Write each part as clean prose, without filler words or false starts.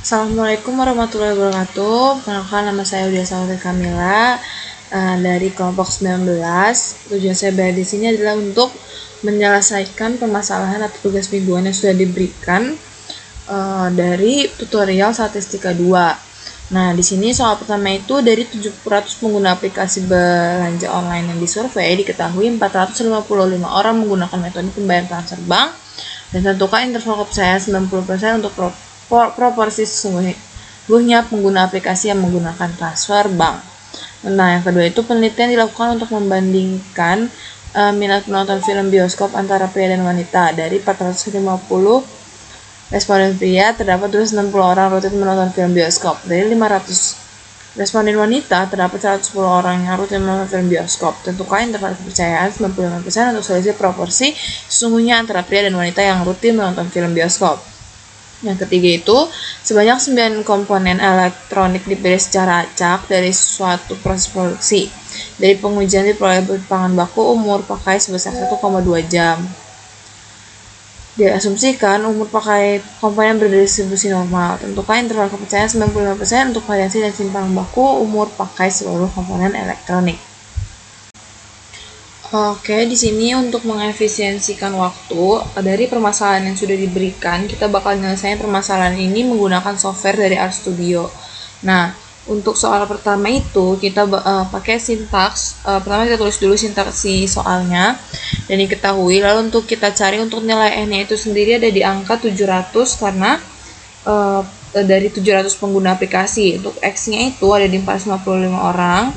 Assalamualaikum warahmatullahi wabarakatuh. Perkenalkan, nama saya Udia Salati Kamila dari kelompok 19. Tujuan saya berada di sini adalah untuk menyelesaikan permasalahan atau tugas mingguan yang sudah diberikan dari tutorial statistika 2. Nah, di sini soal pertama itu dari 700 pengguna aplikasi belanja online yang disurvei, diketahui 455 orang menggunakan metode pembayaran transfer bank dan tentukan interval kepercayaan 90% untuk proporsi sesungguhnya pengguna aplikasi yang menggunakan transfer bank. Nah, yang kedua itu penelitian dilakukan untuk membandingkan minat menonton film bioskop antara pria dan wanita. Dari 450 responden pria, terdapat 260 orang rutin menonton film bioskop. Dari 500 responden wanita, terdapat 110 orang yang rutin menonton film bioskop. Tentukan interval kepercayaan 95% untuk selisih proporsi sesungguhnya antara pria dan wanita yang rutin menonton film bioskop. Yang ketiga itu, sebanyak 9 komponen elektronik dipilih secara acak dari suatu proses produksi. Dari pengujian diperoleh pangan baku umur pakai sebesar 1,2 jam. Diasumsikan umur pakai komponen berdistribusi normal. Tentukan interval kepercayaan 95% untuk variasi dan simpan baku umur pakai seluruh komponen elektronik. Oke, di sini untuk mengefisiensikan waktu dari permasalahan yang sudah diberikan, kita bakal nyelesain permasalahan ini menggunakan software dari RStudio. Nah, untuk soal pertama itu kita pakai sintaks. Pertama kita tulis dulu sintaks si soalnya dan diketahui. Lalu untuk kita cari untuk nilai n-nya itu sendiri ada di angka 700 karena dari 700 pengguna aplikasi. Untuk x-nya itu ada di 455 orang.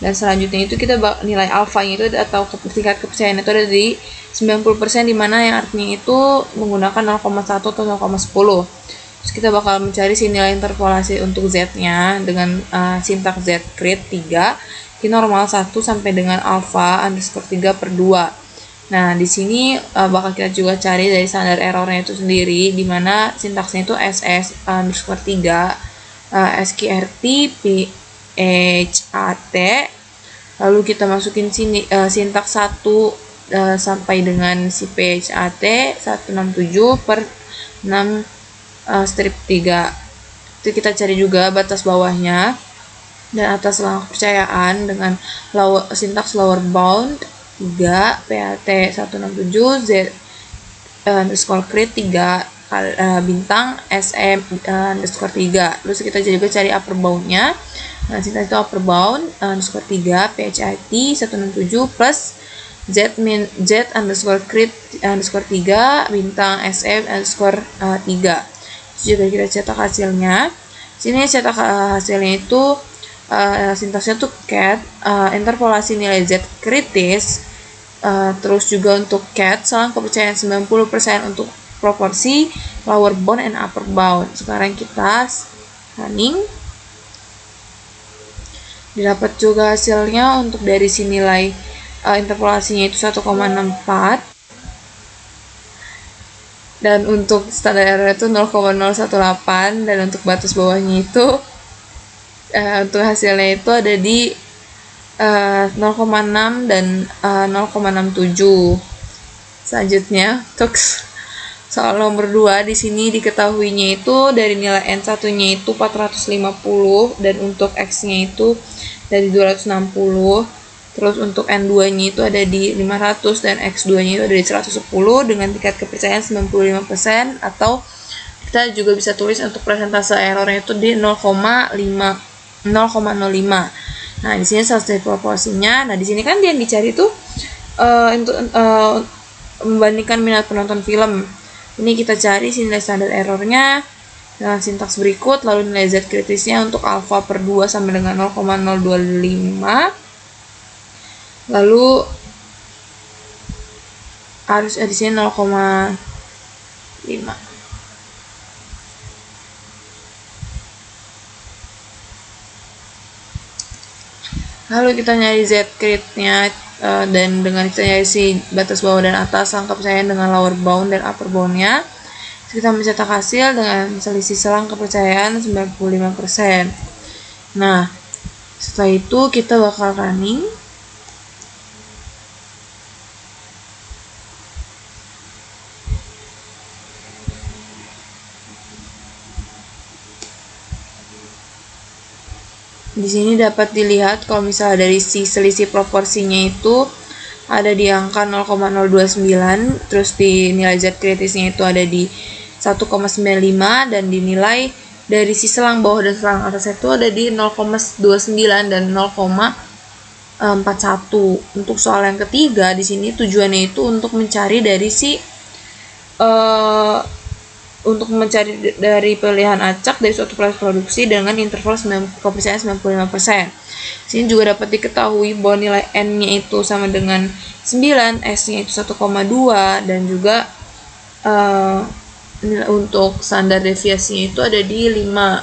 Dan selanjutnya itu kita nilai alfanya itu atau tingkat kepercayaan itu ada di 90%, dimana yang artinya itu menggunakan 0,1 atau 0,10. Terus kita bakal mencari si nilai interpolasi untuk z-nya dengan sintaks z create 3 di normal 1 sampai dengan alpha underscore 3 per 2. Nah, di sini bakal kita juga cari dari standar errornya itu sendiri, dimana sintaksnya itu ss underscore 3 sqrt PHAT, lalu kita masukin sini sintaks 1 sampai dengan si PHAT 167 per 6 strip 3. Itu kita cari juga batas bawahnya dan atas langkah kepercayaan dengan sintaks lower bound 3 PHT 167 Z underscore create 3 bintang SM underscore 3. Terus kita juga cari upper boundnya. Nah, sintaks itu upper bound underscore 3 PHIT 167 plus Z underscore create underscore 3 bintang SM underscore 3. Terus juga kita cetak hasilnya. Sini cetak hasilnya itu sintaksnya tuh cat interpolasi nilai Z kritis, terus juga untuk cat selang kepercayaan 90% untuk proporsi lower bound and upper bound. Sekarang kita running, didapat juga hasilnya untuk dari si nilai interpolasinya itu 1,64 dan untuk standar error itu 0,018 dan untuk batas bawahnya itu untuk hasilnya itu ada di 0,6 dan 0,67. Selanjutnya untuk soal nomor 2 di sini diketahuinya itu dari nilai N1-nya itu 450 dan untuk X-nya itu dari 260. Terus untuk N2-nya itu ada di 500 dan X2-nya itu ada di 110 dengan tingkat kepercayaan 95%, atau kita juga bisa tulis untuk persentase errornya itu di 0,05. Nah, di sini selesai proporsinya. Nah, di sini kan yang dicari tuh untuk membandingkan minat penonton film. Ini kita cari nilai standar errornya dengan sintaks berikut, lalu nilai Z kritisnya untuk alpha per 2 sampai dengan 0,025. Lalu harus di sini 0,5. Lalu kita nyari Z crit-nya dan dengan kita nyari si batas bawah dan atas langkah kepercayaan dengan lower bound dan upper bound-nya. Kita mencetak hasil dengan selisih selang kepercayaan 95%. Nah, setelah itu kita bakal running. Di sini dapat dilihat kalau misalnya dari si selisih proporsinya itu ada di angka 0,029, terus di nilai Z kritisnya itu ada di 1,95, dan dinilai dari si selang bawah dan selang atas itu ada di 0,29 dan 0,41. Untuk soal yang ketiga di sini tujuannya itu untuk mencari dari si dari pilihan acak dari suatu proses produksi dengan interval kepercayaan 95%. Sini juga dapat diketahui bahwa nilai N-nya itu sama dengan 9, S-nya itu 1,2, dan juga untuk standar deviasinya itu ada di 5.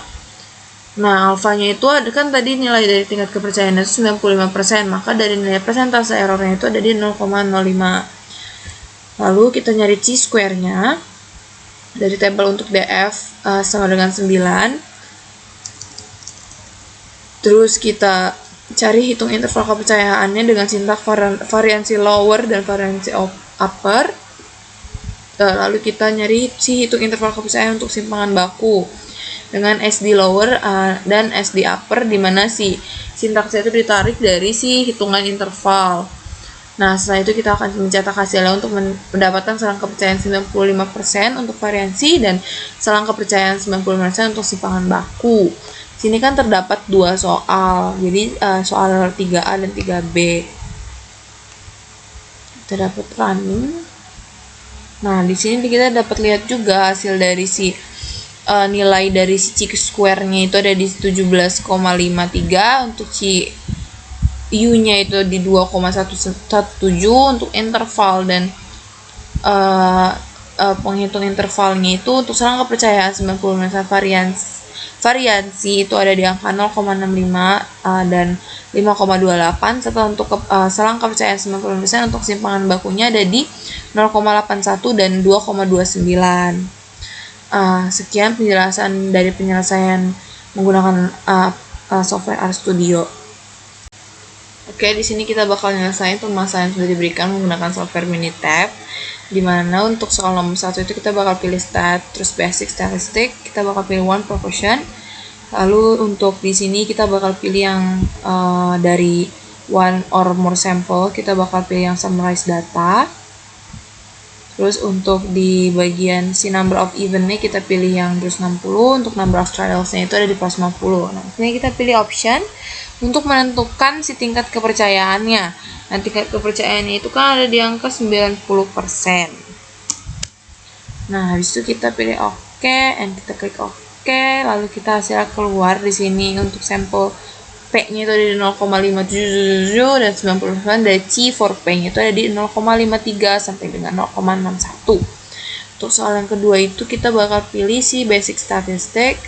Nah, alfanya itu ada kan tadi nilai dari tingkat kepercayaan itu 95%, maka dari nilai persentase errornya itu ada di 0,05. Lalu kita nyari chi-square-nya dari tabel untuk DF sama dengan 9. Terus kita cari hitung interval kepercayaannya dengan sintak variansi lower dan variansi upper. Lalu kita nyari si hitung interval kepercayaan untuk simpangan baku dengan SD lower dan SD upper, di mana si sintaksnya itu ditarik dari si hitungan interval. Nah, setelah itu kita akan mencetak hasilnya untuk mendapatkan selang kepercayaan 95% untuk variansi dan selang kepercayaan 95% untuk simpangan baku. Sini kan terdapat 2 soal, jadi soal 3A dan 3B. Kita dapat running. Nah, di sini kita dapat lihat juga hasil dari si nilai dari si chi-square-nya itu ada di 17,53, untuk si U-nya itu di 2,117 untuk interval, dan penghitung intervalnya itu untuk selang kepercayaan 90% variansi itu ada di angka 0,65 dan 5,28, serta untuk selang kepercayaan 90% untuk simpangan bakunya ada di 0,81 dan 2,29. Sekian penjelasan dari penyelesaian menggunakan software RStudio. Oke, di sini kita bakal nyelesain permasalahan yang sudah diberikan menggunakan software Minitab. Dimana untuk soal nomor 1 itu kita bakal pilih stat, terus basic statistic, kita bakal pilih one proportion. Lalu untuk di sini kita bakal pilih yang dari one or more sample, kita bakal pilih yang summarize data. Terus untuk di bagian si number of event-nya kita pilih yang plus 60, untuk number of trials-nya itu ada di plus 50. Nah, ini kita pilih option untuk menentukan si tingkat kepercayaannya. Nah, tingkat kepercayaannya itu kan ada di angka 90%. Nah, habis itu kita pilih OK, and kita klik OK, lalu kita hasilnya keluar di sini untuk sampel P-nya itu ada di 0,577 dan 90% dari chi for P-nya itu ada di 0,53 sampai dengan 0,61. Untuk soal yang kedua itu kita bakal pilih si basic statistic,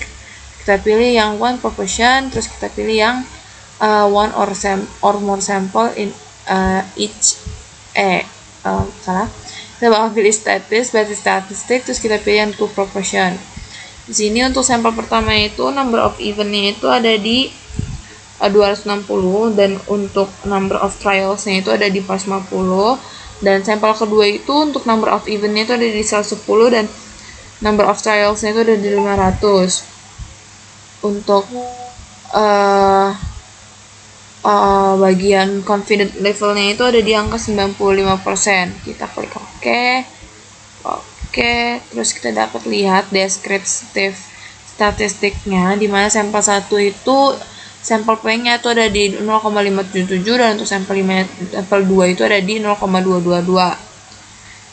kita pilih yang one proportion, terus kita pilih yang one or more sample in each kita bakal pilih basic statistic, terus kita pilih yang two proportion. Di sini untuk sampel pertama itu number of event-nya itu ada di 260, dan untuk number of trials-nya itu ada di plus 50, dan sampel kedua itu untuk number of event-nya itu ada di 110 dan number of trials-nya itu ada di 500. Untuk bagian confident level-nya itu ada di angka 95%. Kita klik OK. Terus kita dapat lihat descriptive statistiknya, di mana sampel 1 itu sampel P-nya itu ada di 0,577, dan untuk sampel 2 itu ada di 0,222.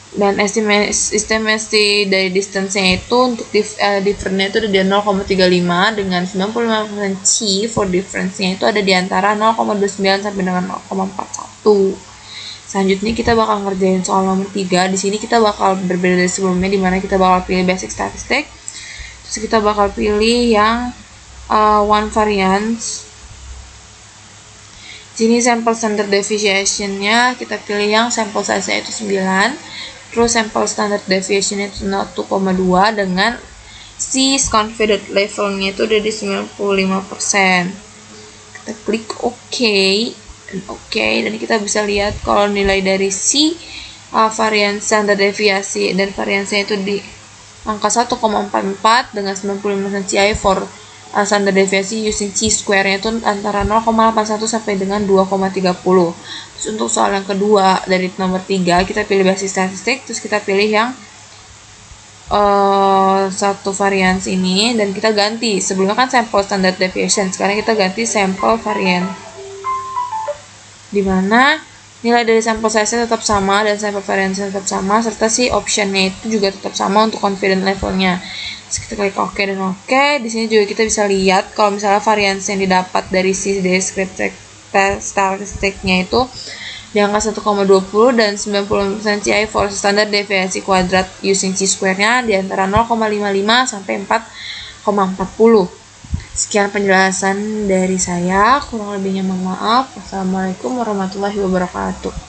Dan estimasi dari distance-nya itu untuk difference-nya itu ada di 0,35, dengan 95% chi for difference-nya itu ada di antara 0,29 sampai dengan 0,41. Selanjutnya kita bakal ngerjain soal nomor 3. Di sini kita bakal berbeda dari sebelumnya, di mana kita bakal pilih basic statistic. Terus kita bakal pilih yang one variance. Sini sampel standard deviation-nya kita pilih yang sampel size-nya itu 9. Terus sampel standard deviation itu 1,2, dengan si confident level-nya itu udah di 95%. Kita klik OK, dan kita bisa lihat kalau nilai dari si varian standar deviasi dan variansinya itu di angka 1,44 dengan 95% CI for standar deviasi using chi-square-nya itu antara 0,81 sampai dengan 2,30. Terus untuk soal yang kedua dari nomor 3 kita pilih basis statistik, terus kita pilih yang satu varians ini dan kita ganti. Sebelumnya kan sampel standard deviation, sekarang kita ganti sampel varian, dimana nilai dari sampel size-nya tetap sama dan sampel variance tetap sama, serta si option-nya itu juga tetap sama untuk confidence level-nya. Terus kita klik OK dan OK. Di sini juga kita bisa lihat kalau misalnya variance yang didapat dari si descriptive statistiknya itu di angka 1,20 dan 90% CI for standard deviasi kuadrat using chi-square-nya di antara 0,55 sampai 4,40. Sekian penjelasan dari saya, kurang lebihnya mohon maaf. Wassalamualaikum warahmatullahi wabarakatuh.